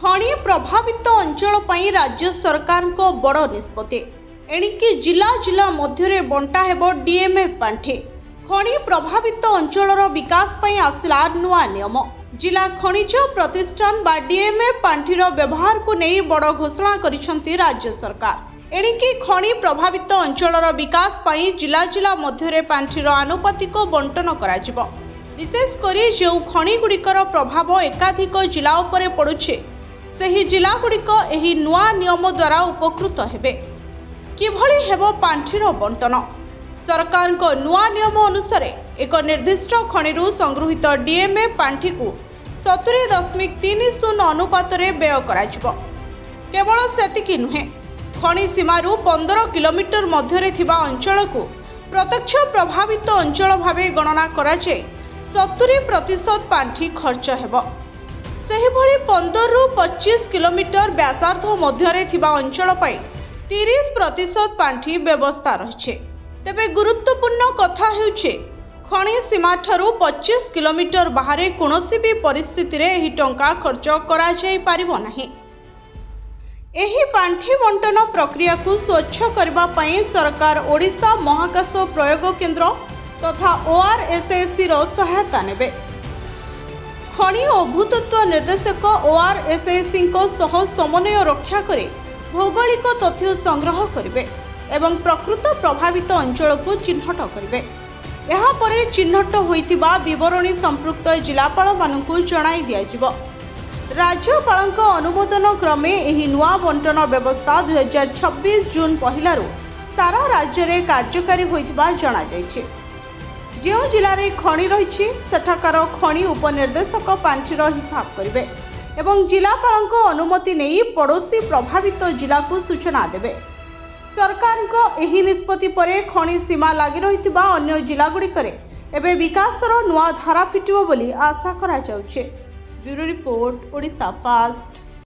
खଣି प्रभावित अंचल पई राज्य सरकार को बड़ निष्पत्ति एणिकी जिला जिला मध्य बंटा हेब डीएमएफ पांठि। खनि प्रभावित अंचलर विकास पई आसला नुआ नियम। जिला खनिज प्रतिष्ठान बा डीएमएफ पांठिर व्यवहार को नहीं बड़ घोषणा करिसेंती राज्य सरकार। एणिकी खनि प्रभावित अंचलर विकास पई जिला जिला मध्य पांठिर आनुपातिक बंटन कराजिबो। विशेष करी जो खनि गुड़िकर प्रभाव एकाधिक जिला उपरे पड़ुछे सही जिला गुड़िक एही नुआ नियम द्वारा उपकृत हेबे। किभଳି हेबो पांठिर बंटन? सरकार को नुआ नियम अनुसार एक निर्दिष्ट खनिरु संगृहित डीएमएफ पांठि को 70.30 अनुपात रे व्यय कराजिबो। केवल सेतिकी नुहे, खनि सीमारु 15 किलोमीटर मध्य थिबा अंचल को प्रत्यक्ष प्रभावित अंचल भावे गणना कराजे 70% पांठि खर्च हेबो। सेहिभଳି 15 रु 25 किलोमीटर व्यासार्ध मध्य थिबा अंचल पाई 30% पांठि व्यवस्था रहिछे। तेबे गुरुत्वपूर्ण कथा हेउछे खनि सीमा ठारू 25 किलोमीटर बाहर कोनोसी भी परिस्थिति रे एही टंका खर्च करा जाई पारिबो नाही। एही पांठि बंटन प्रक्रिया को स्वच्छ करबा पई सरकार ओडिशा महाकाश प्रयोग केंद्र तथा ओआरएसएससी रो सहायता नेबे। खनि और भूतत्व निर्देशक ओआरएसएससी को सह समन्वय रक्षा करे भौगोलिक तथ्य संग्रह करिवे एवं प्रकृत प्रभावित अंचल को चिन्हट करिवे। यहाँ परे चिन्हट होइतिबा विवरणी संपृक्त जिलापाल मानकु जणाई दियाजिबो। राज्यपालक अनुमोदन क्रमे एही नुआ बंटन व्यवस्था 2026 जून पहिलारु सारा राज्य रे कार्यकारी होइतिबा जणा जायछि। जो जिले में खनि रही सेठाकार खनि उपनिर्देशक पांठिर हिसाब करेंगे एवं जिलापाल अनुमति नहीं पड़ोशी प्रभावित जिला को सूचना देवे। सरकार को एही निष्पत्ति परे खनि सीमा लगी रही अन्य जिलागुड़िकरे एवं विकासर नुआ धारा फिटिबो बोली आशा करा जाउछे। Bureau report, Odisha fast.